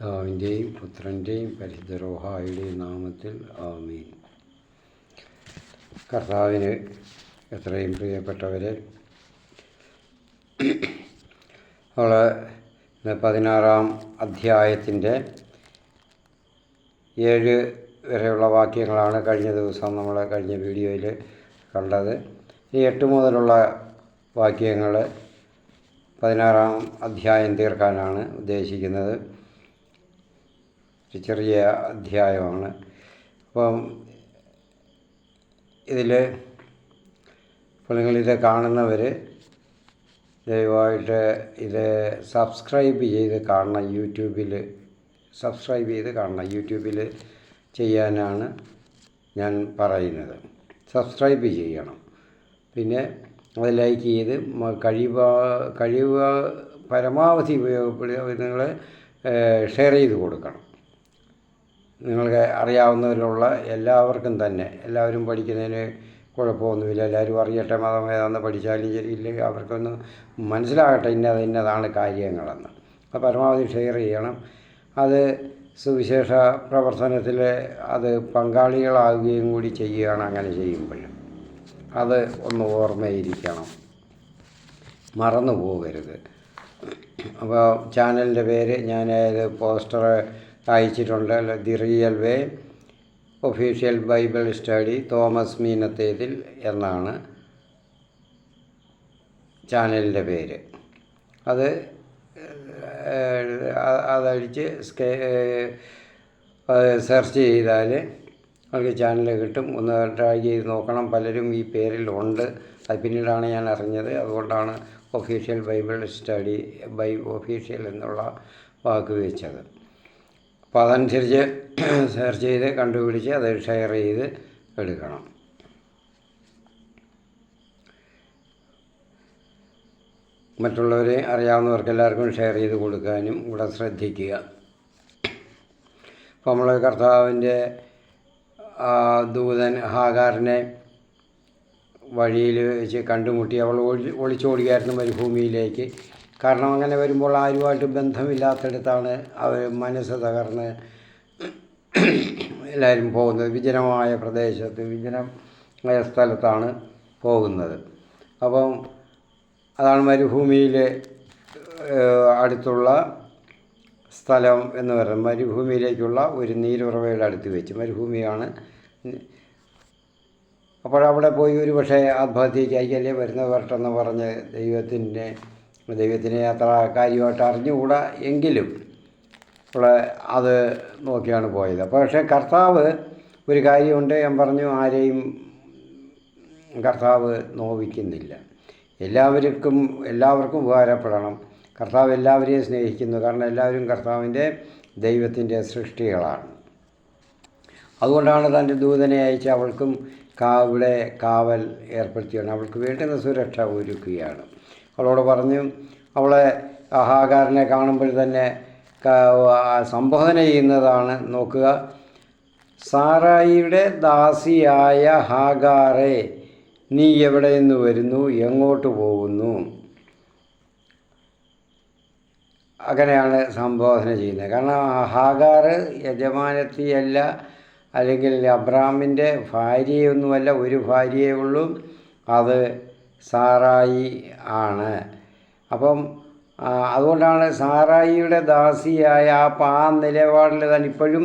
പിതാവിൻ്റെയും പുത്രൻ്റെയും പരിശുദ്ധ റൂഹായുടെയും നാമത്തിൽ ആമീൻ. കർത്താവിന് എത്രയും പ്രിയപ്പെട്ടവരെ, നമ്മൾ 16-ാം അധ്യായത്തിൻ്റെ 7 വരെയുള്ള വാക്യങ്ങളാണ് കഴിഞ്ഞ ദിവസം നമ്മൾ കഴിഞ്ഞ വീഡിയോയിൽ കണ്ടത്. ഈ 8 മുതലുള്ള വാക്യങ്ങൾ 16-ാം അധ്യായം തീർക്കാനാണ് ഉദ്ദേശിക്കുന്നത്. ഒരു ചെറിയ അധ്യായമാണ്. അപ്പം ഇപ്പോൾ നിങ്ങളിത് കാണുന്നവർ ദയവായിട്ട് ഇത് സബ്സ്ക്രൈബ് ചെയ്ത് കാണണം. യൂട്യൂബിൽ ചെയ്യാനാണ് ഞാൻ പറയുന്നത്. സബ്സ്ക്രൈബ് ചെയ്യണം. പിന്നെ അത് ലൈക്ക് ചെയ്ത് കഴിയുക പരമാവധി നിങ്ങൾ ഷെയർ ചെയ്ത് കൊടുക്കണം. നിങ്ങൾക്ക് അറിയാവുന്നതിലുള്ള എല്ലാവർക്കും തന്നെ, എല്ലാവരും പഠിക്കുന്നതിന് കുഴപ്പമൊന്നുമില്ല. എല്ലാവരും അറിയട്ടെ, മതം ഏതാണെന്ന് പഠിച്ചാലും ഇല്ലെങ്കിൽ അവർക്കൊന്ന് മനസ്സിലാകട്ടെ ഇന്നതാണ് കാര്യങ്ങളെന്ന്. അപ്പോൾ പരമാവധി ഷെയർ ചെയ്യണം. അത് സുവിശേഷ പ്രവർത്തനത്തിൽ അത് പങ്കാളികളാവുകയും കൂടി ചെയ്യുകയാണ്. അങ്ങനെ ചെയ്യുമ്പോൾ അത് ഒന്ന് ഓർമ്മയിരിക്കണം, മറന്നു പോകരുത്. അപ്പോൾ ചാനലിൻ്റെ പേര് ഞാൻ പോസ്റ്റർ അയച്ചിട്ടുണ്ട്. The real way official bible study Thomas Meenathethil എന്നാണ് ചാനലിൻ്റെ പേര്. അതടിച്ച് സെർച്ച് ചെയ്താൽ നമുക്ക് ചാനൽ കിട്ടും. ഒന്ന് ട്രൈ ചെയ്ത് നോക്കണം. പലരും ഈ പേരിലുണ്ട്. അത് പിന്നീടാണ് ഞാൻ അറിഞ്ഞത്. അതുകൊണ്ടാണ് ഒഫീഷ്യൽ ബൈബിൾ സ്റ്റഡി ഒഫീഷ്യൽ എന്നുള്ള വാക്ക് വെച്ചത്. അപ്പോൾ അതനുസരിച്ച് സെർച്ച് ചെയ്ത് കണ്ടുപിടിച്ച് അത് ഷെയർ ചെയ്ത് എടുക്കണം. മറ്റുള്ളവരെ അറിയാവുന്നവർക്ക് എല്ലാവർക്കും ഷെയർ ചെയ്ത് കൊടുക്കാനും കൂടെ ശ്രദ്ധിക്കുക. അപ്പോൾ നമ്മൾ കർത്താവിൻ്റെ ദൂതൻ ഹാഗാറിനെ വഴിയിൽ വെച്ച് കണ്ടുമുട്ടി. അവൾ ഒളിച്ചോടുകയായിരുന്നു മരുഭൂമിയിലേക്ക്. കാരണം അങ്ങനെ വരുമ്പോൾ ആരുമായിട്ട് ബന്ധമില്ലാത്തടത്താണ് അവർ മനസ്സ് തകർന്ന് എല്ലാവരും പോകുന്നത്. വിജനമായ പ്രദേശത്ത്, വിജനമായ സ്ഥലത്താണ് പോകുന്നത്. അപ്പം അതാണ് മരുഭൂമിയിൽ അടുത്തുള്ള സ്ഥലം എന്ന് പറയുന്നത്. മരുഭൂമിയിലേക്കുള്ള ഒരു നീരുറവയുടെ അടുത്ത് വെച്ച്, മരുഭൂമിയാണ്. അപ്പോഴവിടെ പോയി ഒരു പക്ഷേ ആത്മഹത്യയ്ക്ക് അയക്കല്ലേ വരട്ടെന്ന് പറഞ്ഞ് ദൈവത്തിനെ അത്ര കാര്യമായിട്ട് അറിഞ്ഞുകൂടാ എങ്കിലും അത് നോക്കിയാണ് പോയത്. പക്ഷേ കർത്താവ് ഒരു കാര്യമുണ്ട്, ഞാൻ പറഞ്ഞു, ആരെയും കർത്താവ് നോവിക്കുന്നില്ല. എല്ലാവർക്കും ഉപകാരപ്പെടണം. കർത്താവ് എല്ലാവരെയും സ്നേഹിക്കുന്നു. കാരണം എല്ലാവരും ദൈവത്തിൻ്റെ സൃഷ്ടികളാണ്. അതുകൊണ്ടാണ് തൻ്റെ ദൂതനെ അയച്ച് അവൾക്കും ഇവിടെ കാവൽ ഏർപ്പെടുത്തിയാണ്. അവൾക്ക് വേണ്ടുന്ന സുരക്ഷ ഒരുക്കുകയാണ്. അവളോട് പറഞ്ഞു, അവളെ ഹാഗാറിനെ കാണുമ്പോൾ തന്നെ സംബോധന ചെയ്യുന്നതാണ്. നോക്കുക, സാറായിയുടെ ദാസിയായ ഹാഗാറെ, നീ എവിടെ നിന്ന് വരുന്നു, എങ്ങോട്ട് പോകുന്നു? അങ്ങനെയാണ് സംബോധന ചെയ്യുന്നത്. കാരണം ഹാഗാർ യജമാനത്തിയല്ല, അല്ലെങ്കിൽ അബ്രാമിൻ്റെ ഭാര്യയൊന്നുമല്ല. ഒരു ഭാര്യയേ ഉള്ളൂ, അത് സാറായി ആണ്. അപ്പം അതുകൊണ്ടാണ് സാറായിയുടെ ദാസിയായ ആ നിലപാടിൽ തന്നെ ഇപ്പോഴും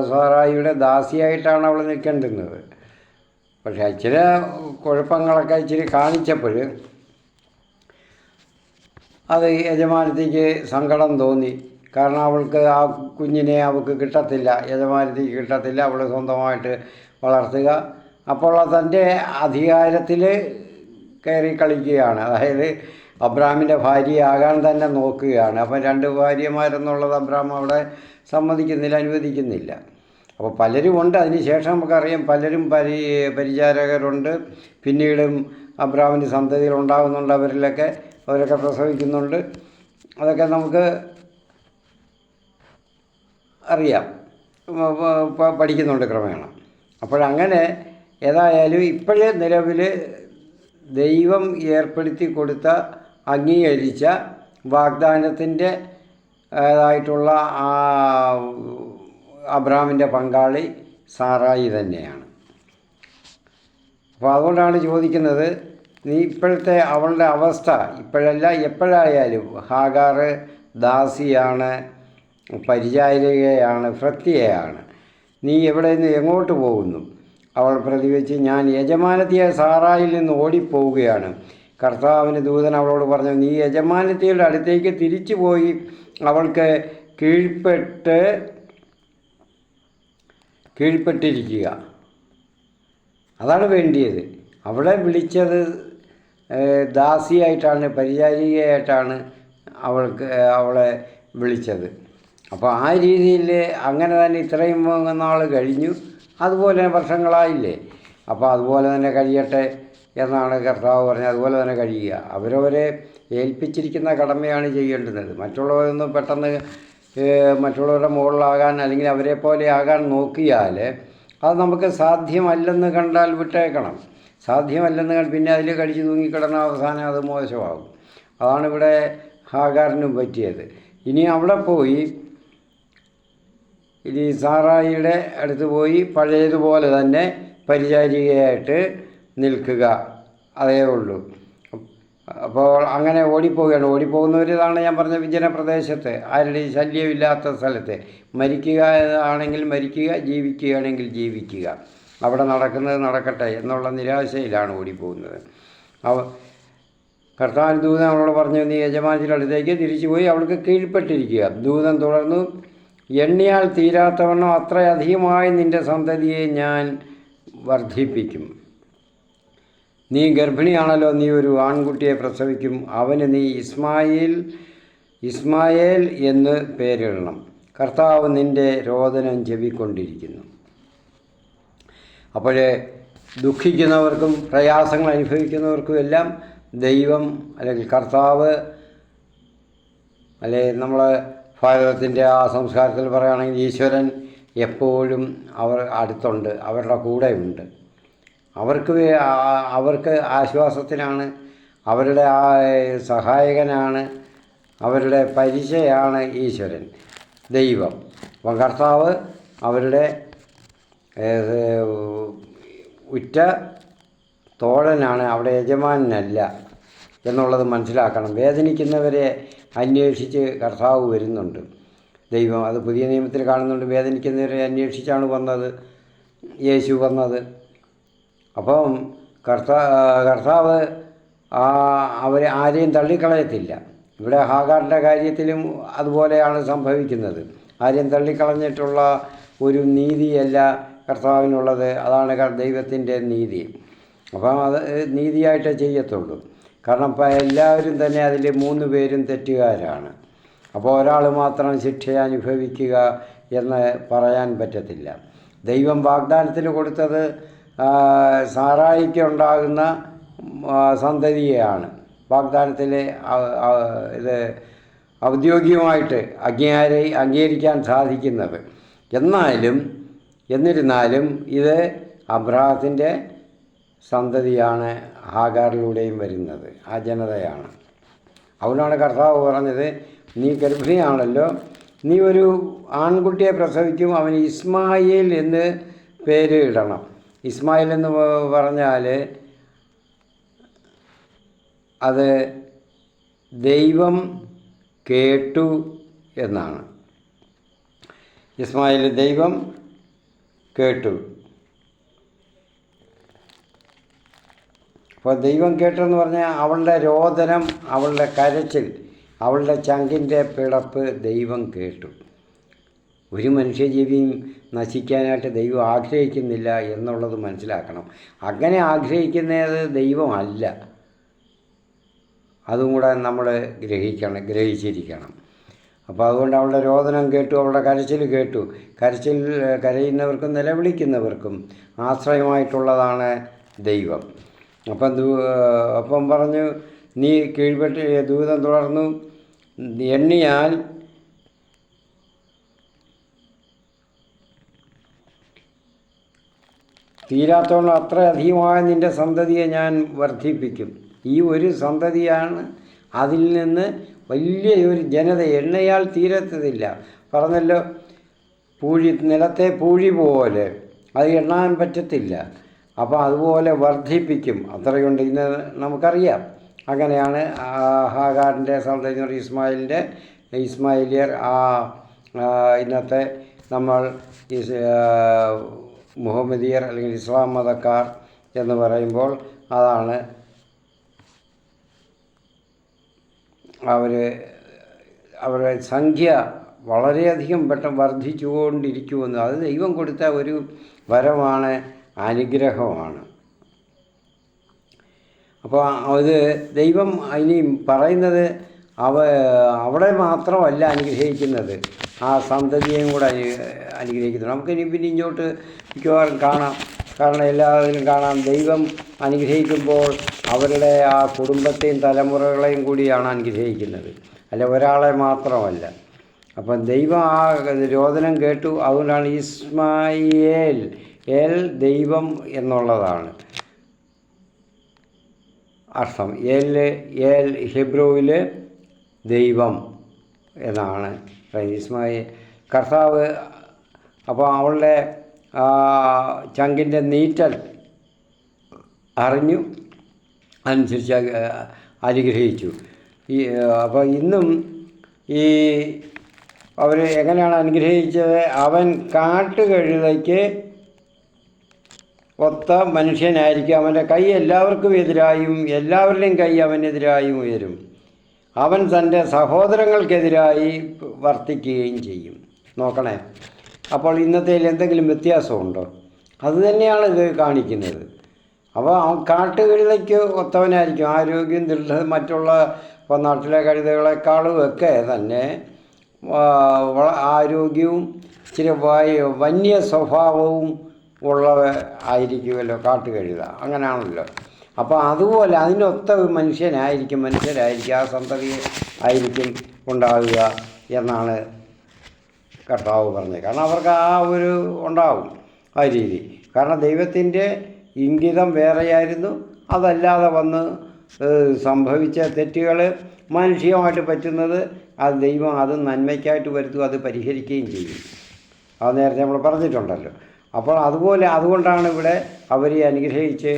സാറായിയുടെ ദാസിയായിട്ടാണ് അവൾ നിൽക്കേണ്ടുന്നത്. പക്ഷേ ഇച്ചിരി കുഴപ്പങ്ങളൊക്കെ കാണിച്ചപ്പോൾ അത് യജമാനത്തിക്ക് സങ്കടം തോന്നി. കാരണം അവൾക്ക് ആ കുഞ്ഞിനെ അവൾക്ക് കിട്ടത്തില്ല, യജമാനത്തിക്ക് കിട്ടത്തില്ല. അവൾ സ്വന്തമായിട്ട് വളർത്തുക. അപ്പോൾ തൻ്റെ അധികാരത്തിൽ കയറി കളിക്കുകയാണ്. അതായത് അബ്രാമിൻ്റെ ഭാര്യയാകാൻ തന്നെ നോക്കുകയാണ്. അപ്പം 2 ഭാര്യമാരെന്നുള്ളത് അബ്രാം അവിടെ അനുവദിക്കുന്നില്ല. അപ്പോൾ പലരുമുണ്ട്. അതിനുശേഷം നമുക്കറിയാം പലരും പരിചാരകരുണ്ട്. പിന്നീടും അബ്രാമിൻ്റെ സന്തതികൾ ഉണ്ടാകുന്നുണ്ട്. അവരൊക്കെ പ്രസവിക്കുന്നുണ്ട്. അതൊക്കെ നമുക്ക് അറിയാം, പഠിക്കുന്നുണ്ട് ക്രമേണ. അപ്പോഴങ്ങനെ ഏതായാലും ഇപ്പോഴേ നിലവിൽ ദൈവം ഏർപ്പെടുത്തി കൊടുത്ത, അംഗീകരിച്ച വാഗ്ദാനത്തിൻ്റെ ആയിട്ടുള്ള അബ്രഹാമിൻ്റെ പങ്കാളി സാറായി തന്നെയാണ്. അപ്പോൾ അതുകൊണ്ടാണ് ചോദിക്കുന്നത്, നീ ഇപ്പോഴത്തെ അവളുടെ അവസ്ഥ, ഇപ്പോഴല്ല എപ്പോഴായാലും ഹാഗാർ ദാസിയാണ്, പരിചാരികയാണ്, ഭൃത്യയാണ്. നീ എവിടെ നിന്ന് എങ്ങോട്ട് പോകുന്നു? അവൾ പ്രതിവെച്ച്, ഞാൻ യജമാനത്തിയായ സാറായിൽ നിന്ന് ഓടിപ്പോവുകയാണ്. കർത്താവിന് ദൂതൻ അവളോട് പറഞ്ഞു, നീ യജമാനത്തിയുടെ അടുത്തേക്ക് തിരിച്ചു പോയി അവൾക്ക് കീഴ്പ്പെട്ടിരിക്കുക. അതാണ് വേണ്ടിയത്. അവളെ വിളിച്ചത് ദാസിയായിട്ടാണ്, പരിചാരികയായിട്ടാണ് അവളെ വിളിച്ചത്. അപ്പോൾ ആ രീതിയിൽ അങ്ങനെ തന്നെ ഇത്രയും നാൾ കഴിഞ്ഞു, അതുപോലെ വർഷങ്ങളായില്ലേ. അപ്പോൾ അതുപോലെ തന്നെ കഴിയട്ടെ എന്നാണ് കർത്താവ് പറഞ്ഞത്. അതുപോലെ തന്നെ കഴിയുക. അവരവരെ ഏൽപ്പിച്ചിരിക്കുന്ന കടമയാണ് ചെയ്യേണ്ടുന്നത്. മറ്റുള്ളവരൊന്നും പെട്ടെന്ന് മറ്റുള്ളവരുടെ മുകളിലാകാൻ അല്ലെങ്കിൽ അവരെ പോലെ ആകാൻ നോക്കിയാൽ അത് നമുക്ക് സാധ്യമല്ലെന്ന് കണ്ടാൽ വിട്ടേക്കണം. സാധ്യമല്ലെന്ന് കണ്ട് പിന്നെ അതിൽ കടിച്ചു തൂങ്ങിക്കിടന്ന അവസാനം അത് മോശമാകും. അതാണ് ഇവിടെ ഹാഗാറിനും പറ്റിയത്. ഇനി അവിടെ പോയി ഇനി സാറായിയുടെ അടുത്ത് പോയി പഴയതുപോലെ തന്നെ പരിചാരികയായിട്ട് നിൽക്കുക, അതേ ഉള്ളൂ. അപ്പോൾ അങ്ങനെ ഓടിപ്പോവുകയാണ്. ഓടിപ്പോകുന്നവർ ഇതാണ് ഞാൻ പറഞ്ഞ വിജന പ്രദേശത്ത്, ആരുടെയും ശല്യമില്ലാത്ത സ്ഥലത്ത്. മരിക്കുക ആണെങ്കിൽ മരിക്കുക, ജീവിക്കുകയാണെങ്കിൽ ജീവിക്കുക, അവിടെ നടക്കുന്നത് നടക്കട്ടെ എന്നുള്ള നിരാശയിലാണ് ഓടിപ്പോകുന്നത്. കർത്താവിന് ദൂതൻ അവളോട് പറഞ്ഞു, നീ യജമാനത്തിൻ്റെ അടുത്തേക്ക് തിരിച്ചുപോയി അവൾക്ക് കീഴ്പ്പെട്ടിരിക്കുക. ദൂതൻ തുടർന്നു, എണ്ണിയാൽ തീരാത്തവണ്ണം അത്രയധികമായി നിൻ്റെ സന്തതിയെ ഞാൻ വർദ്ധിപ്പിക്കും. നീ ഗർഭിണിയാണല്ലോ, നീ ഒരു ആൺകുട്ടിയെ പ്രസവിക്കും. അവന് നീ ഇസ്മായേൽ എന്ന് പേരിടണം. കർത്താവ് നിൻ്റെ രോദനം ചെവിക്കൊണ്ടിരിക്കുന്നു. അപ്പോഴേ ദുഃഖിക്കുന്നവർക്കും പ്രയാസങ്ങൾ അനുഭവിക്കുന്നവർക്കും എല്ലാം ദൈവം അല്ലെങ്കിൽ കർത്താവ്, അല്ലെ നമ്മൾ ഭാരതത്തിൻ്റെ ആ സംസ്കാരത്തിൽ പറയുകയാണെങ്കിൽ ഈശ്വരൻ എപ്പോഴും അവർ അടുത്തുണ്ട്, അവരുടെ കൂടെയുണ്ട്. അവർക്ക് ആശ്വാസത്തിനാണ്, അവരുടെ സഹായകനാണ്, അവരുടെ പരിചയമാണ് ഈശ്വരൻ, ദൈവം. അപ്പം കർത്താവ് അവരുടെ ഉറ്റ തോഴനാണ്, അവിടെ യജമാനനല്ല എന്നുള്ളത് മനസ്സിലാക്കണം. വേദനിക്കുന്നവരെ അന്വേഷിച്ച് കർത്താവ് വരുന്നുണ്ട്, ദൈവം. അത് പുതിയ നിയമത്തിൽ കാണുന്നുണ്ട്. വേദനിക്കുന്നവരെ അന്വേഷിച്ചാണ് യേശു വന്നത്. അപ്പം കർത്താവ് അവരെ ആരെയും തള്ളിക്കളയത്തില്ല. ഇവിടെ ഹാഗാറിൻ്റെ കാര്യത്തിലും അതുപോലെയാണ് സംഭവിക്കുന്നത്. ആരെയും തള്ളിക്കളഞ്ഞിട്ടുള്ള ഒരു നീതിയല്ല കർത്താവിനുള്ളത്. അതാണ് ദൈവത്തിൻ്റെ നീതി. അപ്പം അത് നീതിയായിട്ടേ ചെയ്യത്തുള്ളൂ. കാരണം എല്ലാവരും തന്നെ അതിൽ 3 പേരും തെറ്റുകാരാണ്. അപ്പോൾ ഒരാൾ മാത്രം ശിക്ഷ അനുഭവിക്കുക എന്ന് പറയാൻ പറ്റത്തില്ല. ദൈവം വാഗ്ദാനത്തിന് കൊടുത്തത് സാറായിക്ക് ഉണ്ടാകുന്ന സന്തതിയെയാണ് വാഗ്ദാനത്തിൽ ഇത് ഔദ്യോഗികമായിട്ട് അംഗീകരിക്കാൻ സാധിക്കുന്നത്. എന്നിരുന്നാലും ഇത് അബ്രാഹത്തിൻ്റെ സന്തതിയാണ് ഹാഗാറിലൂടെയും വരുന്നത്, ആ ജനതയാണ്. അതുകൊണ്ടാണ് കർത്താവ് പറഞ്ഞത്, നീ ഗർഭിണിയാണല്ലോ, നീ ഒരു ആൺകുട്ടിയെ പ്രസവിക്കും, അവന് ഇസ്മായേൽ എന്ന് പേര് ഇടണം. ഇസ്മായിൽ എന്ന് പറഞ്ഞാൽ അത് ദൈവം കേട്ടു എന്നാണ്. ഇസ്മായിൽ ദൈവം കേട്ടു. അപ്പോൾ ദൈവം കേട്ടെന്ന് പറഞ്ഞാൽ അവളുടെ രോദനം, അവളുടെ കരച്ചിൽ, അവളുടെ ചങ്കിൻ്റെ പിളപ്പ് ദൈവം കേട്ടു. ഒരു മനുഷ്യജീവിയും നശിക്കാനായിട്ട് ദൈവം ആഗ്രഹിക്കുന്നില്ല എന്നുള്ളത് മനസ്സിലാക്കണം. അങ്ങനെ ആഗ്രഹിക്കുന്നത് ദൈവമല്ല. അതും കൂടെ നമ്മൾ ഗ്രഹിച്ചിരിക്കണം. അപ്പോൾ അതുകൊണ്ട് അവളുടെ രോദനം കേട്ടു, അവളുടെ കരച്ചിൽ കേട്ടു. കരയുന്നവർക്കും നിലവിളിക്കുന്നവർക്കും ആശ്രയമായിട്ടുള്ളതാണ് ദൈവം. അപ്പം പറഞ്ഞു, നീ കീഴ്പ്പെട്ട്. ദൂതൻ തുടർന്നു, എണ്ണിയാൽ തീരാത്തോളം അത്രയധികമായ നിൻ്റെ സന്തതിയെ ഞാൻ വർദ്ധിപ്പിക്കും. ഈ ഒരു സന്തതിയാണ് അതിൽ നിന്ന് വലിയ ഒരു ജനത, എണ്ണയാൽ തീരത്തതില്ല. പറഞ്ഞല്ലോ, നിലത്തെ പൂഴി പോലെ, അത് എണ്ണാൻ പറ്റത്തില്ല. അപ്പോൾ അതുപോലെ വർദ്ധിപ്പിക്കും, അത്രയുണ്ട്. ഇന്ന് നമുക്കറിയാം. അങ്ങനെയാണ് ഹാഗാറിൻ്റെ സൗന്ദര്യം, ഇസ്മായിലിയർ, ഇന്നത്തെ നമ്മൾ മുഹമ്മദിയർ അല്ലെങ്കിൽ ഇസ്ലാം മതക്കാർ എന്ന് പറയുമ്പോൾ അതാണ് അവരുടെ സംഖ്യ വളരെയധികം പെട്ടെന്ന് വർദ്ധിച്ചുകൊണ്ടിരിക്കുമെന്ന്. അത് ദൈവം കൊടുത്ത ഒരു വരമാണ്, അനുഗ്രഹമാണ്. അപ്പോൾ അത് ദൈവം ഇനി പറയുന്നത് അവിടെ മാത്രമല്ല അനുഗ്രഹിക്കുന്നത്, ആ സന്തതിയെയും കൂടെ അനുഗ്രഹിക്കുന്നു. നമുക്കിനി പിന്നെ ഇങ്ങോട്ട് മിക്കവാറും കാണാം. കാരണം എല്ലാവരിലും കാണാം, ദൈവം അനുഗ്രഹിക്കുമ്പോൾ അവരുടെ ആ കുടുംബത്തെയും തലമുറകളെയും കൂടിയാണ് അനുഗ്രഹിക്കുന്നത്, അല്ല ഒരാളെ മാത്രമല്ല. അപ്പം ദൈവം ആ രോദനം കേട്ടു. അതുകൊണ്ടാണ് ഇസ്മായേൽ, ദൈവം എന്നുള്ളതാണ് അർത്ഥം. ഹെബ്രുവിൽ ദൈവം എന്നാണ് ഇസ്മായേൽ, കർത്താവ്. അപ്പോൾ അവളുടെ ചങ്കിൻ്റെ നീറ്റൽ അറിഞ്ഞു, അനുസരിച്ച് അനുഗ്രഹിച്ചു. അപ്പോൾ ഇന്നും അവർ എങ്ങനെയാണ് അനുഗ്രഹിച്ചത്? അവൻ കാട്ടുകഴുതയ്ക്ക് ഒത്ത മനുഷ്യനായിരിക്കും, അവൻ്റെ കൈ എല്ലാവർക്കും എതിരായും എല്ലാവരുടെയും കൈ അവനെതിരായും ഉയരും. അവൻ തൻ്റെ സഹോദരങ്ങൾക്കെതിരായി വർത്തിക്കുകയും ചെയ്യും. നോക്കണേ, അപ്പോൾ ഇന്നത്തേൽ എന്തെങ്കിലും വ്യത്യാസമുണ്ടോ? അതുതന്നെയാണ് ഇത് കാണിക്കുന്നത്. അപ്പോൾ കാട്ടുകഴുതയ്ക്ക് ഒത്തവനായിരിക്കും, ആരോഗ്യം മറ്റുള്ള ഇപ്പോൾ നാട്ടിലെ കഴുതകളെക്കാളും ഒക്കെ തന്നെ ആരോഗ്യവും ഇച്ചിരി വന്യ സ്വഭാവവും ഉള്ളവ ആയിരിക്കുമല്ലോ കാട്ടുകഴുത, അങ്ങനെയാണല്ലോ. അപ്പോൾ അതുപോലെ അതിനൊത്ത മനുഷ്യരായിരിക്കും, ആ സന്തതി ആയിരിക്കും ഉണ്ടാവുക എന്നാണ് കർത്താവ് പറഞ്ഞത്. കാരണം അവർക്ക് ആ ഒരു ഉണ്ടാവും ആ രീതി. കാരണം ദൈവത്തിൻ്റെ ഇംഗിതം വേറെയായിരുന്നു. അതല്ലാതെ വന്ന് സംഭവിച്ച തെറ്റുകൾ മാനുഷികമായിട്ട് പറ്റുന്നത് അത് ദൈവം അത് നന്മയ്ക്കായിട്ട് വരുത്തും, അത് പരിഹരിക്കുകയും ചെയ്യും. അത് നേരത്തെ നമ്മൾ പറഞ്ഞിട്ടുണ്ടല്ലോ. അപ്പോൾ അതുകൊണ്ടാണ് ഇവിടെ അവരെ അനുഗ്രഹിച്ച്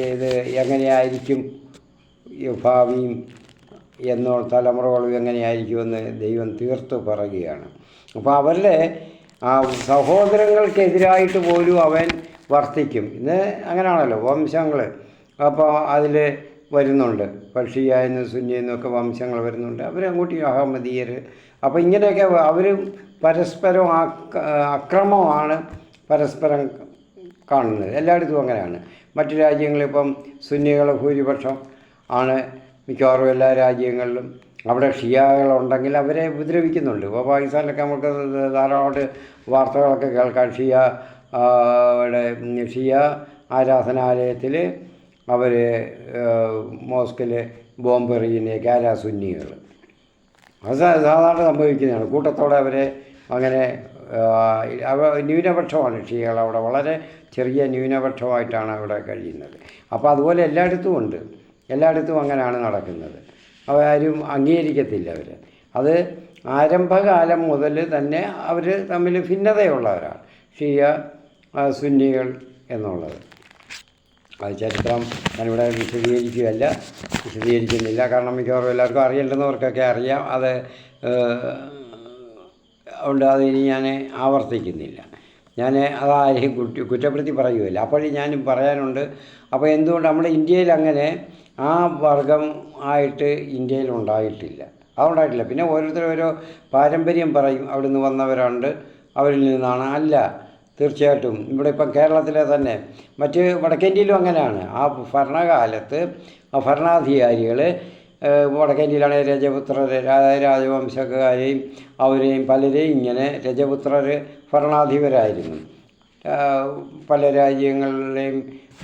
ഇത് എങ്ങനെയായിരിക്കും ഭാവിയും തലമുറകളും എങ്ങനെയായിരിക്കുമെന്ന് ദൈവം തീർത്ത് പറയുകയാണ്. അപ്പോൾ അവരുടെ സഹോദരങ്ങൾക്കെതിരായിട്ട് പോലും അവൻ വർത്തിക്കും. ഇന്ന് അങ്ങനെയാണല്ലോ വംശങ്ങൾ. അപ്പോൾ അതിൽ വരുന്നുണ്ട്, പക്ഷിയായെന്ന് സുന്നിയെന്നൊക്കെ വംശങ്ങൾ വരുന്നുണ്ട്. അവരങ്ങോട്ടും അഹമ്മദീയർ. അപ്പോൾ ഇങ്ങനെയൊക്കെ അവർ പരസ്പരം അക്രമമാണ് പരസ്പരം കാണുന്നത്. എല്ലായിടത്തും അങ്ങനെയാണ്. മറ്റു രാജ്യങ്ങളിപ്പം സുന്നികൾ ഭൂരിപക്ഷം ആണ് മിക്കവാറും എല്ലാ രാജ്യങ്ങളിലും. അവിടെ ഷിയാകളുണ്ടെങ്കിൽ അവരെ ഉപദ്രവിക്കുന്നുണ്ട്. ഇപ്പോൾ പാകിസ്ഥാനിലൊക്കെ നമുക്ക് ധാരാളമായിട്ട് വാർത്തകളൊക്കെ കേൾക്കാം. ഷിയ ആരാധനാലയത്തിൽ അവർ മോസ്കിൽ ബോംബെറിയുന്നതൊക്കെ ആരാ? സുന്നികൾ. അത് സാധാരണ സംഭവിക്കുന്നതാണ്. കൂട്ടത്തോടെ അവരെ അങ്ങനെ ന്യൂനപക്ഷമാണ് ഷിയകൾ. അവിടെ വളരെ ചെറിയ ന്യൂനപക്ഷമായിട്ടാണ് അവിടെ കഴിയുന്നത്. അപ്പോൾ അതുപോലെ എല്ലായിടത്തും അങ്ങനെയാണ് നടക്കുന്നത്. അവരാരും അംഗീകരിക്കത്തില്ല. അത് ആരംഭകാലം മുതൽ തന്നെ അവർ തമ്മിൽ ഭിന്നതയുള്ളവരാണ്, ഷിയ സുന്നികൾ എന്നുള്ളത്. അത് ചരിത്രം ഞാനിവിടെ വിശദീകരിക്കുന്നില്ല. കാരണം മിക്കവാറും എല്ലാവർക്കും അറിയേണ്ടുന്നവർക്കൊക്കെ അറിയാം. അതുകൊണ്ട് അതിനി ഞാൻ ആവർത്തിക്കുന്നില്ല. ഞാൻ അതാരെയും കുറ്റപ്പെടുത്തി പറയുകയില്ല. അപ്പോഴും ഞാനും പറയാനുണ്ട്. അപ്പോൾ എന്തുകൊണ്ട് നമ്മുടെ ഇന്ത്യയിൽ അങ്ങനെ ആ വർഗം ആയിട്ട് ഇന്ത്യയിൽ ഉണ്ടായിട്ടില്ല. അതുണ്ടായിട്ടില്ല. പിന്നെ ഓരോരുത്തരും ഓരോ പാരമ്പര്യം പറയും, അവിടെ നിന്ന് വന്നവരുണ്ട്, അവരിൽ നിന്നാണ്. അല്ല, തീർച്ചയായിട്ടും ഇവിടെ ഇപ്പം കേരളത്തിലെ തന്നെ മറ്റ് വടക്കേന്ത്യയിലും അങ്ങനെയാണ്. ആ ഭരണകാലത്ത് ഭരണാധികാരികൾ വടക്കേന്ത്യയിലാണ് രജപുത്രർ, രാജവംശക്കാരെയും അവരെയും പലരെയും ഇങ്ങനെ രജപുത്രർ ഭരണാധിപരായിരുന്നു. പല രാജ്യങ്ങളിലെയും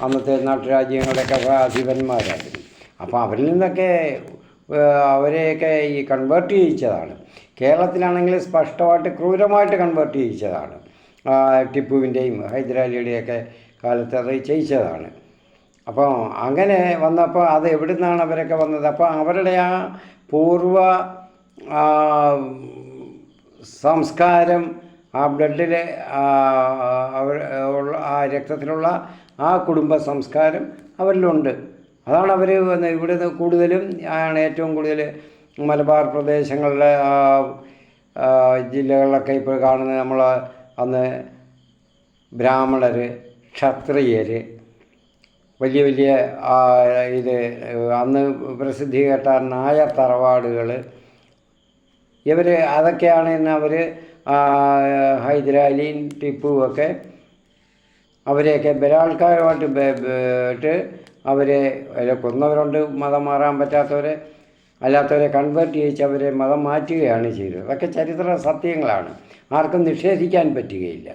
അന്നത്തെ നാട്ടുരാജ്യങ്ങളുടെയൊക്കെ അധിപന്മാരായിരുന്നു. അപ്പോൾ അവരിൽ നിന്നൊക്കെ അവരെയൊക്കെ കൺവേർട്ട് ചെയ്യിച്ചതാണ്. കേരളത്തിലാണെങ്കിൽ സ്പഷ്ടമായിട്ട് ക്രൂരമായിട്ട് കൺവേർട്ട് ചെയ്യിച്ചതാണ്. ടിപ്പുവിൻ്റെയും ഹൈദരാലിയുടെയൊക്കെ കാലത്ത് അത് ചെയ്യിച്ചതാണ്. അപ്പോൾ അങ്ങനെ വന്നപ്പോൾ അത് എവിടെ നിന്നാണ് അവരൊക്കെ വന്നത്? അപ്പോൾ അവരുടെ ആ പൂർവ സംസ്കാരം, ആ ബ്ലഡിലെ ഉള്ള ആ രക്തത്തിലുള്ള ആ കുടുംബ സംസ്കാരം അവരിലുണ്ട്. അതാണ് അവർ ഇവിടെ കൂടുതലും ആണ് ഏറ്റവും കൂടുതൽ മലബാർ പ്രദേശങ്ങളിലെ ജില്ലകളിലൊക്കെ ഇപ്പോൾ കാണുന്നത്. നമ്മൾ അന്ന് ബ്രാഹ്മണർ, ക്ഷത്രിയർ, വലിയ വലിയ ഇത് അന്ന് പ്രസിദ്ധി കേട്ട നായർ തറവാടുകൾ, ഇവർ അതൊക്കെയാണ് ഇന്ന് അവർ ഹൈദരാലിയും ടിപ്പുവൊക്കെ അവരെയൊക്കെ ബലാത്കാരമായിട്ട് അവരെ കൊന്നവരുണ്ട്, മതം മാറാൻ പറ്റാത്തവരെ, അല്ലാത്തവരെ കൺവേർട്ട് ചെയ്യിച്ച് അവരെ മതം മാറ്റുകയാണ് ചെയ്തത്. അതൊക്കെ ചരിത്ര സത്യങ്ങളാണ്, ആർക്കും നിഷേധിക്കാൻ പറ്റുകയില്ല.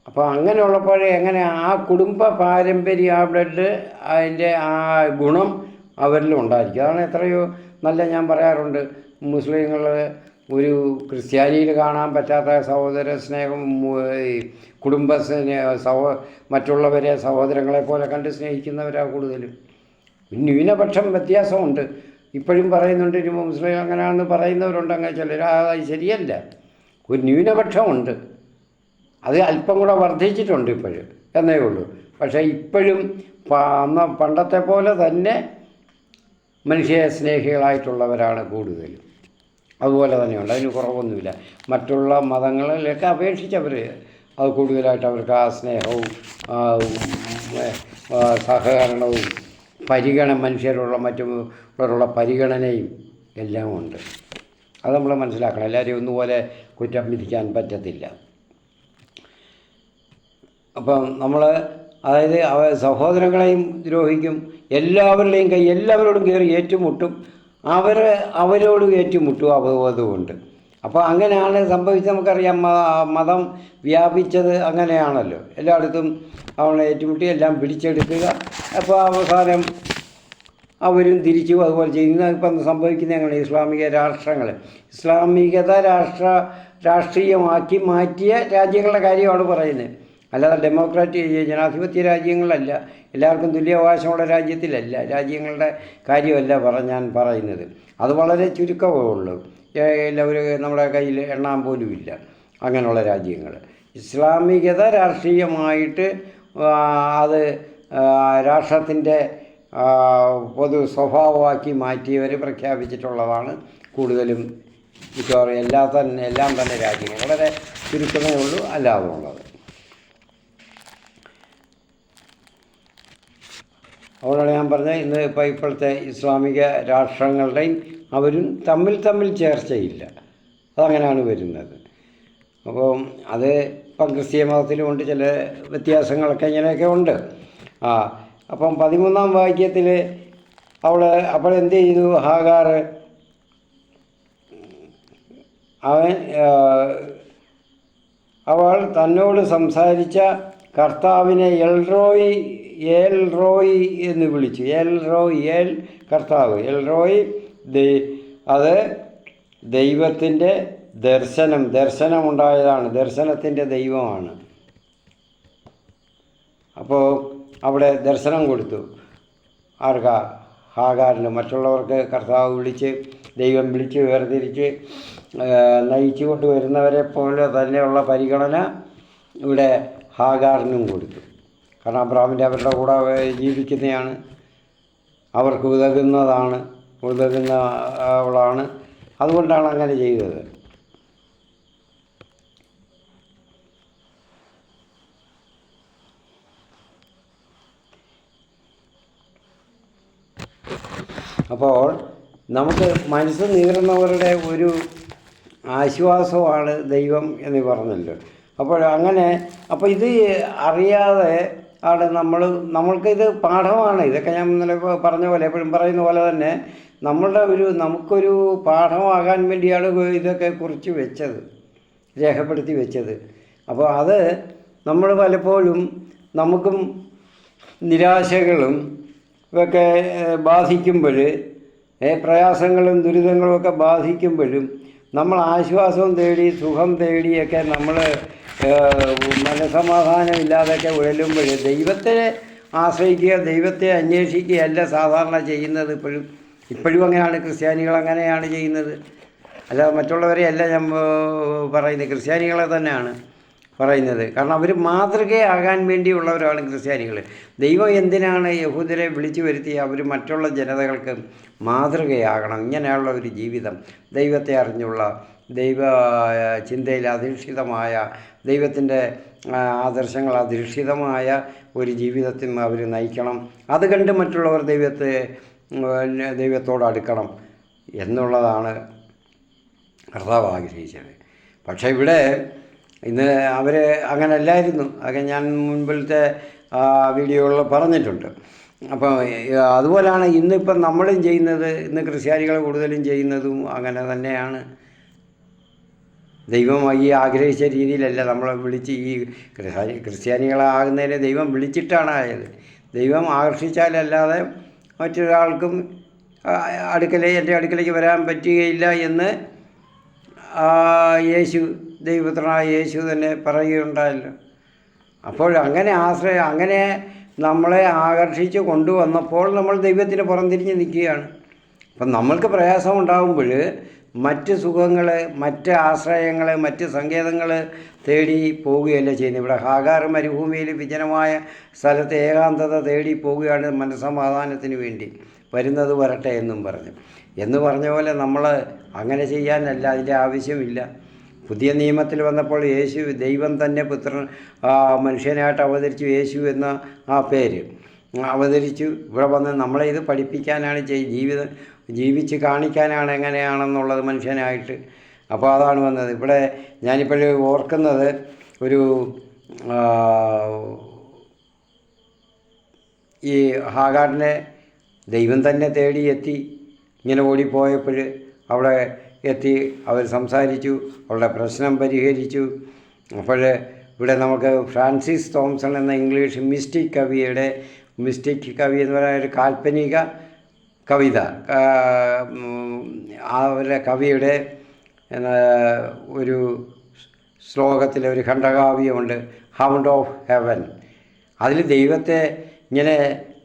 അപ്പോൾ അങ്ങനെയുള്ളപ്പോഴേ എങ്ങനെ ആ കുടുംബ പാരമ്പര്യം, ആ ബ്ലഡ്, അതിൻ്റെ ആ ഗുണം അവരിലും ഉണ്ടായിരിക്കും. അതാണ് എത്രയോ നല്ല, ഞാൻ പറയാറുണ്ട്, മുസ്ലിങ്ങൾ ഒരു ക്രിസ്ത്യാനിയിൽ കാണാൻ പറ്റാത്ത സഹോദര സ്നേഹം, കുടുംബ മറ്റുള്ളവരെ സഹോദരങ്ങളെ പോലെ കണ്ട് സ്നേഹിക്കുന്നവരാണ് കൂടുതലും. ന്യൂനപക്ഷം വ്യത്യാസമുണ്ട്, ഇപ്പോഴും പറയുന്നുണ്ട് മുസ്ലിം അങ്ങനെയാണെന്ന് പറയുന്നവരുണ്ട്. അങ്ങനെ ചിലർ അത് ശരിയല്ല, ഒരു ന്യൂനപക്ഷമുണ്ട്, അത് അല്പം കൂടെ വർദ്ധിച്ചിട്ടുണ്ട് ഇപ്പോഴും എന്നേ ഉള്ളൂ. പക്ഷേ ഇപ്പോഴും പണ്ടത്തെ പോലെ തന്നെ മനുഷ്യ സ്നേഹികളായിട്ടുള്ളവരാണ് കൂടുതലും. അതുപോലെ തന്നെയുണ്ട്, അതിന് കുറവൊന്നുമില്ല. മറ്റുള്ള മതങ്ങളിലൊക്കെ അപേക്ഷിച്ചവർ അത് കൂടുതലായിട്ട് അവർക്ക് ആ സ്നേഹവും സഹകരണവും മനുഷ്യരോടുള്ള മറ്റുള്ളവരുള്ള പരിഗണനയും എല്ലാം ഉണ്ട്. അത് നമ്മൾ മനസ്സിലാക്കണം. എല്ലാവരെയും ഒന്നുപോലെ കുറ്റം വിധിക്കാൻ പറ്റത്തില്ല. അപ്പം നമ്മൾ അതായത് സഹോദരങ്ങളെയും ദ്രോഹിക്കും, എല്ലാവരുടെയും കൈ എല്ലാവരോടും കയറി ഏറ്റുമുട്ടും, അവരോട് ഏറ്റുമുട്ടും അതുകൊണ്ട്. അപ്പോൾ അങ്ങനെയാണ് സംഭവിച്ചത്. നമുക്കറിയാം, മതം വ്യാപിച്ചത് അങ്ങനെയാണല്ലോ, എല്ലായിടത്തും അവളെ ഏറ്റുമുട്ടി എല്ലാം പിടിച്ചെടുക്കുക. അപ്പോൾ അവസാനം അവരും തിരിച്ചു അതുപോലെ ചെയ്യുന്ന. ഇപ്പം സംഭവിക്കുന്നത് അങ്ങനെ ഇസ്ലാമിക രാഷ്ട്രങ്ങൾ, ഇസ്ലാമികത രാഷ്ട്രീയമാക്കി മാറ്റിയ രാജ്യങ്ങളുടെ കാര്യമാണ് പറയുന്നത്. അല്ലാതെ ഡെമോക്രാറ്റിക് ജനാധിപത്യ രാജ്യങ്ങളല്ല, എല്ലാവർക്കും തുല്യാവകാശമുള്ള രാജ്യങ്ങളുടെ കാര്യമല്ല ഞാൻ പറയുന്നത്. അത് വളരെ ചുരുക്കമേ ഉള്ളൂ, എല്ലാവരും നമ്മുടെ കയ്യിൽ എണ്ണാൻ പോലുമില്ല അങ്ങനെയുള്ള രാജ്യങ്ങൾ. ഇസ്ലാമികത രാഷ്ട്രീയമായിട്ട് അത് രാഷ്ട്രത്തിൻ്റെ പൊതു സ്വഭാവമാക്കി മാറ്റിയവർ പ്രഖ്യാപിച്ചിട്ടുള്ളതാണ് കൂടുതലും മിക്കവാറും എല്ലാം തന്നെ രാജ്യങ്ങൾ. വളരെ ചുരുക്കമേ ഉള്ളൂ അല്ലാതെ ഉള്ളത്. അതുകൊണ്ടാണ് ഞാൻ പറഞ്ഞത്, ഇന്ന് ഇപ്പോഴത്തെ ഇസ്ലാമിക രാഷ്ട്രങ്ങളുടെയും അവരും തമ്മിൽ ചേർച്ചയില്ല, അതങ്ങനെയാണ് വരുന്നത്. അപ്പം അത് ഇപ്പം ക്രിസ്തീയ മതത്തിലുമുണ്ട് ചില വ്യത്യാസങ്ങളൊക്കെ ഇങ്ങനെയൊക്കെ ഉണ്ട്. അപ്പം 13-ാം വാക്യത്തിൽ അപ്പോൾ എന്ത് ചെയ്തു? ഹാഗാർ അവൾ തന്നോട് സംസാരിച്ച കർത്താവിനെ എൽ റോയ് എന്ന് വിളിച്ചു. കർത്താവ്, എൽ റോയ്, അത് ദൈവത്തിൻ്റെ ദർശനമുണ്ടായതാണ്, ദർശനത്തിൻ്റെ ദൈവമാണ്. അപ്പോൾ അവിടെ ദർശനം കൊടുത്തു ആർക്കാ? ഹാഗാറിന്. മറ്റുള്ളവർക്ക് കർത്താവ് ദൈവം വിളിച്ച് വേർതിരിച്ച് നയിച്ചു കൊണ്ടുവരുന്നവരെ പോലെ തന്നെയുള്ള പരിഗണന ഇവിടെ ഹാഗാറിനും കൊടുത്തു. കാരണം അബ്രാമിൻ്റെ അവരുടെ കൂടെ ജീവിക്കുന്നതാണ്, അവർക്ക് ഉതകുന്നവളാണ്. അതുകൊണ്ടാണ് അങ്ങനെ ചെയ്തത്. അപ്പോൾ നമുക്ക് മനസ്സ് നീറുന്നവരുടെ ഒരു ആശ്വാസമാണ് ദൈവം എന്ന് പറഞ്ഞല്ലോ. അപ്പോൾ ഇത് അറിയാതെ ആണ് നമ്മൾക്കിത് പാഠമാണ്. ഇതൊക്കെ ഞാൻ ഇന്നലെ പറഞ്ഞ പോലെ, എപ്പോഴും പറയുന്ന പോലെ തന്നെ നമുക്കൊരു പാഠമാകാൻ വേണ്ടിയാണ് ഇതൊക്കെ കുറിച്ച് വെച്ചത്, രേഖപ്പെടുത്തി വെച്ചത്. അപ്പോൾ അത് നമ്മൾ പലപ്പോഴും നമുക്കും നിരാശകളും ഒക്കെ ബാധിക്കുമ്പോൾ, പ്രയാസങ്ങളും ദുരിതങ്ങളും ഒക്കെ ബാധിക്കുമ്പോഴും നമ്മൾ ആശ്വാസം തേടി സുഖം തേടിയൊക്കെ നമ്മൾ മനസമാധാനം ഇല്ലാതെയൊക്കെ ഉഴലുമ്പോൾ ദൈവത്തെ ആശ്രയിക്കുക, ദൈവത്തെ അന്വേഷിക്കുകയല്ല സാധാരണ ചെയ്യുന്നത്. ഇപ്പോഴും അങ്ങനെയാണ് ക്രിസ്ത്യാനികൾ അങ്ങനെയാണ് ചെയ്യുന്നത്. അല്ലാതെ മറ്റുള്ളവരെ അല്ല ഞാൻ പറയുന്നത്, ക്രിസ്ത്യാനികളെ തന്നെയാണ് പറയുന്നത്. കാരണം അവർ മാതൃകയാകാൻ വേണ്ടിയുള്ളവരാണ് ക്രിസ്ത്യാനികൾ. ദൈവം എന്തിനാണ് യഹൂദരെ വിളിച്ചു വരുത്തി? അവർ മറ്റുള്ള ജനതകൾക്ക് മാതൃകയാകണം. ഇങ്ങനെയുള്ള ഒരു ജീവിതം, ദൈവത്തെ അറിഞ്ഞുള്ള, ദൈവ ചിന്തയിൽ അധിഷ്ഠിതമായ, ദൈവത്തിൻ്റെ ആദർശങ്ങൾ അധിഷ്ഠിതമായ ഒരു ജീവിതത്തിൽ അവർ നയിക്കണം. അത് കണ്ട് മറ്റുള്ളവർ ദൈവത്തോട് അടുക്കണം എന്നുള്ളതാണ് കർത്താവ് ആഗ്രഹിച്ചത്. പക്ഷേ ഇവിടെ ഇന്ന് അവർ അങ്ങനെ അല്ലായിരുന്നു. അതൊക്കെ ഞാൻ മുൻപിലത്തെ വീഡിയോകളിൽ പറഞ്ഞിട്ടുണ്ട്. അപ്പോൾ അതുപോലെയാണ് ഇന്നിപ്പം നമ്മളും ചെയ്യുന്നത്. ഇന്ന് ക്രിസ്ത്യാനികൾ കൂടുതലും ചെയ്യുന്നതും അങ്ങനെ തന്നെയാണ്. ദൈവം ഈ ആഗ്രഹിച്ച രീതിയിലല്ല നമ്മളെ വിളിച്ച് ഈ ക്രിസ്ത്യാനികളാകുന്നതിന് ദൈവം വിളിച്ചിട്ടാണ് ആയത്. ദൈവം ആകർഷിച്ചാലല്ലാതെ മറ്റൊരാൾക്കും എൻ്റെ അടുക്കലേക്ക് വരാൻ പറ്റുകയില്ല എന്ന് ദൈവപുത്രനായ യേശു തന്നെ പറയുകയുണ്ടായല്ലോ. അപ്പോൾ അങ്ങനെ നമ്മളെ ആകർഷിച്ച് കൊണ്ടുവന്നപ്പോൾ നമ്മൾ ദൈവത്തിന് പുറംതിരിഞ്ഞ് നിൽക്കുകയാണ്. അപ്പം നമ്മൾക്ക് പ്രയാസം ഉണ്ടാകുമ്പോൾ മറ്റ് സുഖങ്ങൾ, മറ്റ് ആശ്രയങ്ങൾ, മറ്റ് സങ്കേതങ്ങൾ തേടി പോവുകയല്ല ചെയ്യുന്നത്. ഇവിടെ ഹാഗാർ മരുഭൂമിയിൽ വിജനമായ സ്ഥലത്ത് ഏകാന്തത തേടി പോവുകയാണ് മനസ്സമാധാനത്തിന് വേണ്ടി. വരുന്നത് വരട്ടെ എന്ന് പറഞ്ഞ പോലെ നമ്മൾ അങ്ങനെ ചെയ്യാനല്ല, അതിൻ്റെ ആവശ്യമില്ല. പുതിയ നിയമത്തിൽ വന്നപ്പോൾ ദൈവം തന്നെ പുത്രൻ മനുഷ്യനായിട്ട് അവതരിച്ചു. യേശു എന്ന ആ പേര് അവതരിച്ചു. ഇവിടെ വന്ന് നമ്മളെ ഇത് പഠിപ്പിക്കാനാണ്, ജീവിച്ച് കാണിക്കാനാണ് എങ്ങനെയാണെന്നുള്ളത് മനുഷ്യനായിട്ട്. അപ്പോൾ അതാണ് വന്നത്. ഇവിടെ ഞാനിപ്പോൾ ഓർക്കുന്നത് ഒരു ഈ ഹാഗാറിനെ ദൈവം തന്നെ തേടി എത്തി. ഇങ്ങനെ ഓടിപ്പോയപ്പോൾ അവിടെ എത്തി, അവർ സംസാരിച്ചു, അവളുടെ പ്രശ്നം പരിഹരിച്ചു. അപ്പോൾ ഇവിടെ നമുക്ക് ഫ്രാൻസിസ് തോംസൺ എന്ന ഇംഗ്ലീഷ് മിസ്റ്റിക് കവി എന്ന് പറയുന്ന ഒരു കാൽപ്പനിക കവിത, അവരുടെ കവിയുടെ ഒരു ശ്ലോകത്തിലെ ഒരു ഖണ്ഡകാവ്യമുണ്ട്, ഹൗണ്ട് ഓഫ് ഹെവൻ. അതിൽ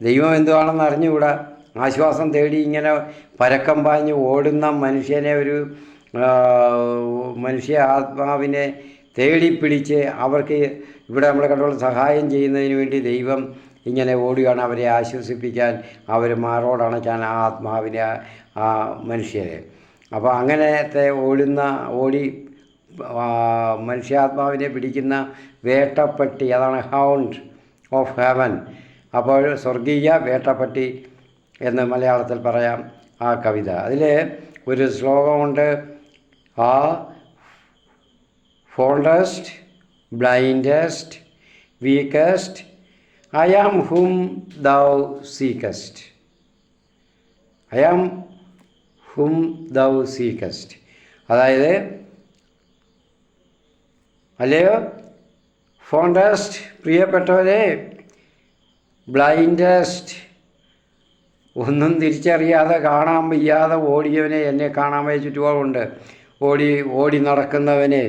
ദൈവം എന്തുവാണെന്ന് അറിഞ്ഞുകൂടാ, ആശ്വാസം തേടി ഇങ്ങനെ പരക്കം പാഞ്ഞ് ഓടുന്ന മനുഷ്യനെ, ഒരു മനുഷ്യ ആത്മാവിനെ തേടിപ്പിടിച്ച് അവർക്ക് ഇവിടെ നമ്മളെ കണ്ടുള്ള സഹായം ചെയ്യുന്നതിന് വേണ്ടി ദൈവം ഇങ്ങനെ ഓടുകയാണ്, അവരെ ആശ്വസിപ്പിക്കാൻ, അവർ മാറോടണയ്ക്കാൻ ആ ആത്മാവിനെ, ആ മനുഷ്യരെ. അപ്പോൾ അങ്ങനത്തെ ഓടി മനുഷ്യാത്മാവിനെ പിടിക്കുന്ന വേട്ടപ്പട്ടി, അതാണ് ഹൗണ്ട് ഓഫ് ഹെവൻ. അപ്പോൾ സ്വർഗീയ വേട്ടപ്പട്ടി എന്ന് മലയാളത്തിൽ പറയാം ആ കവിത. അതിൽ ഒരു ശ്ലോകമുണ്ട്, ആ ഫോണ്ടസ്റ്റ്, ബ്ലൈൻഡസ്റ്റ്, weakest, I am whom thou seekest. I am whom thou seekest. അതായത് അല്ലയോ ഫോണ്ടസ്റ്റ്, പ്രിയപ്പെട്ടവരെ, ബ്ലൈൻഡസ്റ്റ്, ഒന്നും തിരിച്ചറിയാതെ കാണാൻ വയ്യാതെ ഓടിയവനെ, എന്നെ കാണാൻ വയ്യ ചുറ്റുപാടുണ്ട്, ഓടി നടക്കുന്നവനെ,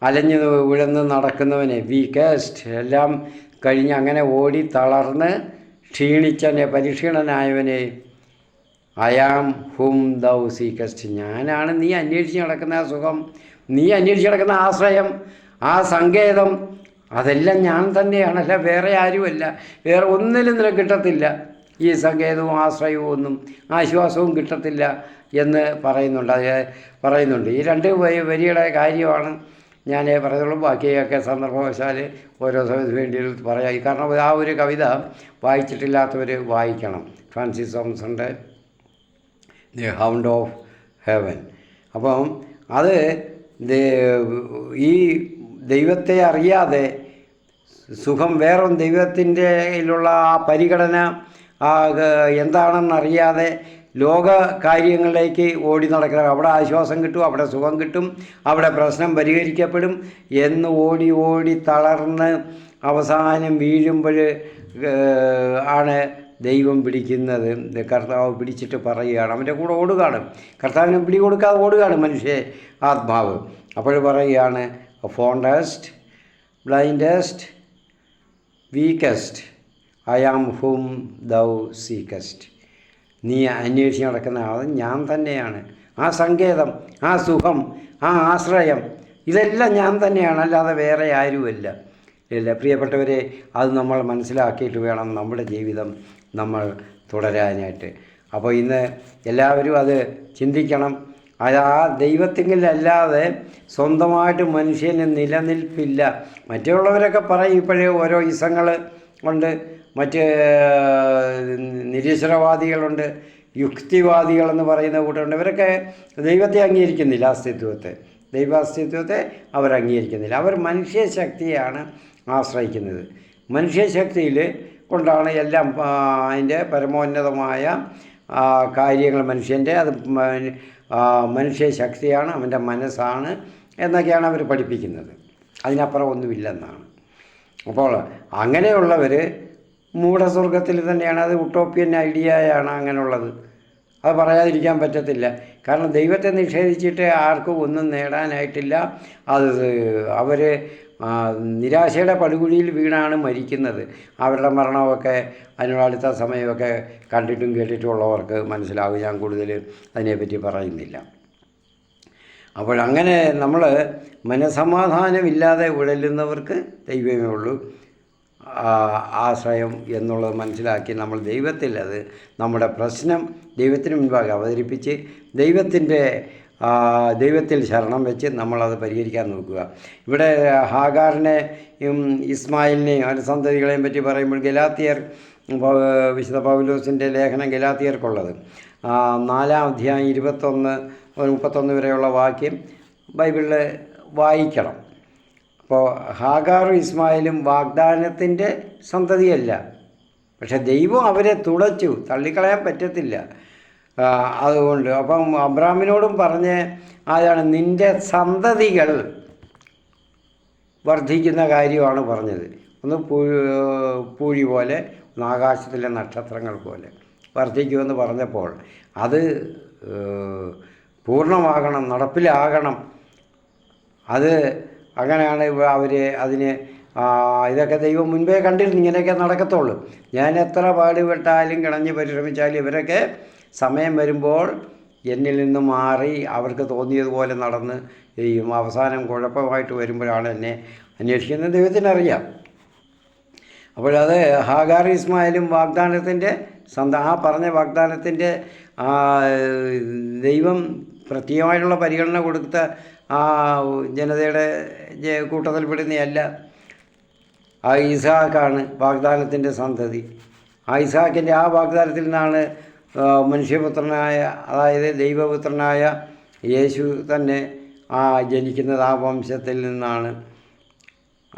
അലഞ്ഞു വിഴന്ന് നടക്കുന്നവനെ, വീക്കസ്റ്റ്, എല്ലാം കഴിഞ്ഞ് അങ്ങനെ ഓടി തളർന്ന് ക്ഷീണിച്ചവനെ, പരിക്ഷീണനായവനെ, ഐ ആം ഹും ദൗ സീക്കസ്റ്റ്, ഞാനാണ് നീ അന്വേഷിച്ച് നടക്കുന്ന ആ സുഖം, നീ അന്വേഷിച്ച് നടക്കുന്ന ആശ്രയം, ആ സങ്കേതം, അതെല്ലാം ഞാൻ തന്നെയാണ്, അല്ല വേറെ ആരുമല്ല. വേറെ ഒന്നിലും നിനക്ക് കിട്ടത്തില്ല ഈ സങ്കേതവും ആശ്രയവും ഒന്നും, ആശ്വാസവും കിട്ടത്തില്ല എന്ന് പറയുന്നുണ്ട്. ഈ രണ്ട് വരിയുടെ കാര്യമാണ് ഞാൻ പറയുന്നുള്ളൂ. ബാക്കിയൊക്കെ സന്ദർഭവശാൽ ഓരോ സമയത്ത് വേണ്ടി പറയാം. കാരണം ആ ഒരു കവിത വായിച്ചിട്ടില്ലാത്തവർ വായിക്കണം, ഫ്രാൻസിസ് തോംസൻ്റെ ദി ഹൗണ്ട് ഓഫ് ഹെവൻ. അപ്പം അത് ഈ ദൈവത്തെ അറിയാതെ സുഖം വേറെ ദൈവത്തിൻ്റെ ആ പരിഗണന എന്താണെന്നറിയാതെ ലോക കാര്യങ്ങളിലേക്ക് ഓടി നടക്കണം. അവിടെ ആശ്വാസം കിട്ടും, അവിടെ സുഖം കിട്ടും, അവിടെ പ്രശ്നം പരിഹരിക്കപ്പെടും എന്ന് ഓടി തളർന്ന് അവസാനം വീഴുമ്പോൾ ആണ് ദൈവം പിടിക്കുന്നത്. കർത്താവ് പിടിച്ചിട്ട് പറയുകയാണ്, അവൻ്റെ കൂടെ ഓടുകയാണ്, കർത്താവിനെ പിടികൊടുക്കാതെ ഓടുകയാണ് മനുഷ്യ ആത്മാവ്. അപ്പോൾ പറയുകയാണ്, ഫോണ്ടസ്റ്റ്, ബ്ലൈൻഡസ്റ്റ്, വീക്കസ്റ്റ്, ഐ ആം ഹൂം ദൗ സീക്കസ്റ്റ്. നീ അന്വേഷിച്ച് നടക്കുന്ന അത് ഞാൻ തന്നെയാണ്. ആ സങ്കേതം, ആ സുഖം, ആ ആശ്രയം, ഇതെല്ലാം ഞാൻ തന്നെയാണ്, അല്ലാതെ വേറെ ആരുമല്ല. ഇല്ല പ്രിയപ്പെട്ടവരെ, അത് നമ്മൾ മനസ്സിലാക്കിയിട്ട് വേണം നമ്മുടെ ജീവിതം നമ്മൾ തുടരാനായിട്ട്. അപ്പോൾ ഇന്ന് എല്ലാവരും അത് ചിന്തിക്കണം. അത് ആ ദൈവത്തിങ്കലല്ലാതെ സ്വന്തമായിട്ട് മനുഷ്യന് നിലനിൽപ്പില്ല. മറ്റുള്ളവരൊക്കെ പറയും ഇപ്പോഴേ ഓരോ ഇസങ്ങൾ ഉണ്ട്, മറ്റ് നിരീശ്വരവാദികളുണ്ട്, യുക്തിവാദികളെന്ന് പറയുന്ന കൂട്ടമുണ്ട്. ഇവരൊക്കെ ദൈവത്തെ അംഗീകരിക്കുന്നില്ല, ദൈവാസ്തിത്വത്തെ അവർ അംഗീകരിക്കുന്നില്ല. അവർ മനുഷ്യശക്തിയാണ് ആശ്രയിക്കുന്നത്. മനുഷ്യശക്തിയിൽ കൊണ്ടാണ് എല്ലാം അതിൻ്റെ പരമോന്നതമായ കാര്യങ്ങൾ മനുഷ്യൻ്റെ, അത് മനുഷ്യശക്തിയാണ്, അവൻ്റെ മനസ്സാണ് എന്നൊക്കെയാണ് അവർ പഠിപ്പിക്കുന്നത്. അതിനപ്പുറം ഒന്നുമില്ലെന്നാണ്. അപ്പോൾ അങ്ങനെയുള്ളവർ മൂഢസ്വർഗത്തിൽ തന്നെയാണ്. അത് ഉട്ടോപ്യൻ ഐഡിയയാണ് അങ്ങനെയുള്ളത്. അത് പറയാതിരിക്കാൻ പറ്റത്തില്ല. കാരണം ദൈവത്തെ നിഷേധിച്ചിട്ട് ആർക്കും ഒന്നും നേടാനായിട്ടില്ല. അത് അവർ നിരാശയുടെ പടുകുഴിയിൽ വീണാണ് മരിക്കുന്നത്. അവരുടെ മരണമൊക്കെ അതിനുള്ള അടുത്ത സമയമൊക്കെ കണ്ടിട്ടും കേട്ടിട്ടുമുള്ളവർക്ക് മനസ്സിലാവും. ഞാൻ കൂടുതൽ അതിനെപ്പറ്റി പറയുന്നില്ല. അപ്പോൾ അങ്ങനെ നമ്മൾ മനസമാധാനമില്ലാതെ ഉഴലുന്നവർക്ക് ദൈവമേ ഉള്ളൂ ആശ്രയം എന്നുള്ളത് മനസ്സിലാക്കി നമ്മൾ ദൈവത്തിൽ, അത് നമ്മുടെ പ്രശ്നം ദൈവത്തിന് മുൻപാകെ അവതരിപ്പിച്ച് ദൈവത്തിൽ ശരണം വെച്ച് നമ്മളത് പരിഹരിക്കാൻ നോക്കുക. ഇവിടെ ഹാഗാറിനെയും ഇസ്മായിലിനെയും അവരുടെ സന്തതികളെയും പറ്റി പറയുമ്പോൾ ഗലാത്യർ, വിശുദ്ധ പൗലോസിൻ്റെ ലേഖനം ഗലാത്യർക്കുള്ളത് 4-ാം അധ്യായം 21-31 വരെയുള്ള വാക്യം ബൈബിളിൽ വായിക്കണം. അപ്പോൾ ഹാഗാറും ഇസ്മായിലും വാഗ്ദാനത്തിൻ്റെ സന്തതിയല്ല, പക്ഷെ ദൈവം അവരെ തുളച്ചു, തള്ളിക്കളയാൻ പറ്റത്തില്ല. അതുകൊണ്ട് അപ്പം അബ്രാമിനോടും പറഞ്ഞ് അതാണ് നിൻ്റെ സന്തതികൾ വർദ്ധിക്കുന്ന കാര്യമാണ് പറഞ്ഞത്. ഒന്ന് പൂഴി പോലെ, ഒന്ന് ആകാശത്തിലെ നക്ഷത്രങ്ങൾ പോലെ വർദ്ധിക്കുമെന്ന് പറഞ്ഞപ്പോൾ അത് പൂർണ്ണമാകണം, നടപ്പിലാകണം. അത് അങ്ങനെയാണ് അവർ അതിന് ഇതൊക്കെ ദൈവം മുൻപേ കണ്ടിരുന്നു, ഇങ്ങനെയൊക്കെ നടക്കത്തുള്ളൂ. ഞാൻ എത്ര പാടുപെട്ടാലും കിണഞ്ഞ് പരിശ്രമിച്ചാലും ഇവരൊക്കെ സമയം വരുമ്പോൾ എന്നിൽ നിന്ന് മാറി അവർക്ക് തോന്നിയതുപോലെ നടന്ന് ചെയ്യും. അവസാനം കുഴപ്പമായിട്ട് വരുമ്പോഴാണ് എന്നെ അന്വേഷിക്കുന്നത് ദൈവത്തിനറിയാം. അപ്പോഴത് ഹാഗാർ ഇസ്മായിലും വാഗ്ദാനത്തിൻ്റെ ആ പറഞ്ഞ വാഗ്ദാനത്തിൻ്റെ ദൈവം പ്രത്യേകമായിട്ടുള്ള പരിഗണന കൊടുത്ത ആ ജനതയുടെ കൂട്ടത്തിൽപ്പെടുന്നതല്ല. ആ ഇസ്ഹാക്കാണ് വാഗ്ദാനത്തിൻ്റെ സന്തതി. ആ ഇസ്ഹാക്കിൻ്റെ ആ വാഗ്ദാനത്തിൽ നിന്നാണ് മനുഷ്യപുത്രനായ, അതായത് ദൈവപുത്രനായ യേശു തന്നെ ജനിക്കുന്നത്. ആ വംശത്തിൽ നിന്നാണ്,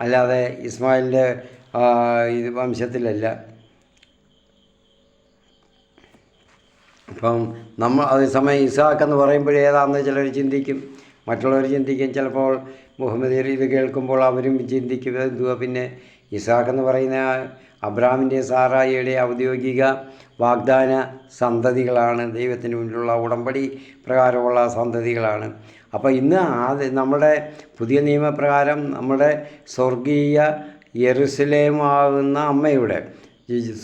അല്ലാതെ ഇസ്മായിലിൻ്റെ വംശത്തിലല്ല. അപ്പം നമ്മൾ അതേസമയം ഇസ്ഹാക്ക് എന്ന് പറയുമ്പോഴേ ഏതാണെന്ന് ചിലർ ചിന്തിക്കും, മറ്റുള്ളവർ ചിന്തിക്കും. ചിലപ്പോൾ മുഹമ്മദിയർ ഇത് കേൾക്കുമ്പോൾ അവരും ചിന്തിക്കും എന്തുവാ പിന്നെ ഇസ്ഹാക്ക് എന്ന് പറയുന്ന അബ്രാമിൻ്റെ സാറായിയുടെ ഔദ്യോഗിക വാഗ്ദാന സന്തതികളാണ്, ദൈവത്തിന് മുന്നിലുള്ള ഉടമ്പടി പ്രകാരമുള്ള സന്തതികളാണ്. അപ്പോൾ ഇന്ന് നമ്മുടെ പുതിയ നിയമപ്രകാരം നമ്മുടെ സ്വർഗീയ യെരുസലേമാകുന്ന അമ്മയുടെ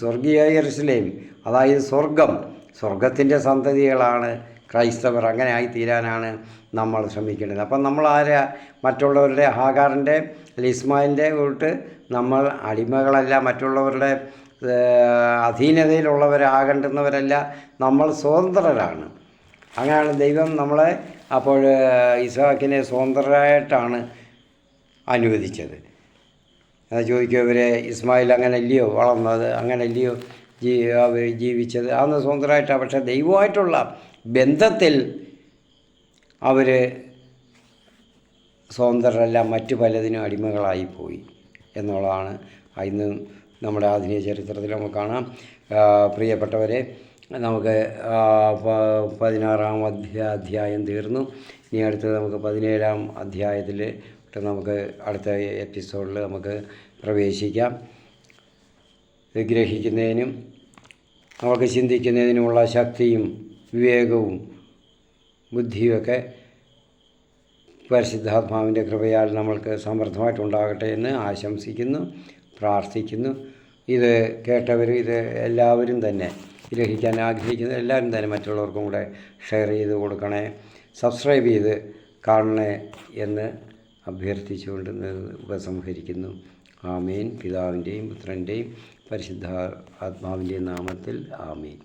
സ്വർഗീയ യെരുസലേം, അതായത് സ്വർഗത്തിൻ്റെ സന്തതികളാണ് ക്രൈസ്തവർ. അങ്ങനെ ആയിത്തീരാനാണ് നമ്മൾ ശ്രമിക്കേണ്ടത്. അപ്പം നമ്മൾ മറ്റുള്ളവരുടെ ഹാഗാറിൻ്റെ ഇസ്മായിലിൻ്റെ കൂട്ട് നമ്മൾ അടിമകളല്ല, മറ്റുള്ളവരുടെ അധീനതയിലുള്ളവരാകേണ്ടുന്നവരല്ല, നമ്മൾ സ്വതന്ത്രരാണ്. അങ്ങനെയാണ് ദൈവം നമ്മളെ അപ്പോൾ ഇസ്ഹാക്കിനെ സ്വതന്ത്രരായിട്ടാണ് അനുവദിച്ചത്. ചോദിക്കും, ഇവരെ ഇസ്മായിൽ അങ്ങനെ അല്ലയോ വളർന്നത്, അങ്ങനെ അല്ലയോ ജീവിച്ചത്? അന്ന് സ്വതന്ത്രമായിട്ടാണ്. പക്ഷേ ദൈവമായിട്ടുള്ള ബന്ധത്തിൽ അവർ സ്വതന്ത്രരല്ല, മറ്റു പലതിനും അടിമകളായിപ്പോയി എന്നുള്ളതാണ് ഇന്ന് നമ്മുടെ ആധുനിക ചരിത്രത്തിൽ നമുക്ക് കാണാം. പ്രിയപ്പെട്ടവരെ, നമുക്ക് 16-ാം അധ്യായം തീർന്നു. ഇനി അടുത്തത് നമുക്ക് 17-ാം അധ്യായത്തിൽ നമുക്ക് അടുത്ത എപ്പിസോഡിൽ നമുക്ക് പ്രവേശിക്കാം. ഗ്രഹിക്കുന്നതിനും നമുക്ക് ചിന്തിക്കുന്നതിനുമുള്ള ശക്തിയും വിവേകവും ബുദ്ധിയുമൊക്കെ പരിശുദ്ധാത്മാവിൻ്റെ കൃപയാൽ നമ്മൾക്ക് സമൃദ്ധമായിട്ടുണ്ടാകട്ടെ എന്ന് ആശംസിക്കുന്നു, പ്രാർത്ഥിക്കുന്നു. ഇത് കേട്ടവരും ഇത് എല്ലാവരും തന്നെ ഗ്രഹിക്കാൻ ആഗ്രഹിക്കുന്ന എല്ലാവരും തന്നെ മറ്റുള്ളവർക്കും കൂടെ ഷെയർ ചെയ്ത് കൊടുക്കണേ, സബ്സ്ക്രൈബ് ചെയ്ത് കാണണേ എന്ന് അഭ്യർത്ഥിച്ചുകൊണ്ട് ഉപസംഹരിക്കുന്നു. ആമേൻ. പിതാവിൻ്റെയും പുത്രൻ്റെയും പരിശുദ്ധ ആത്മാവിൻ്റെയും നാമത്തിൽ ആമേൻ.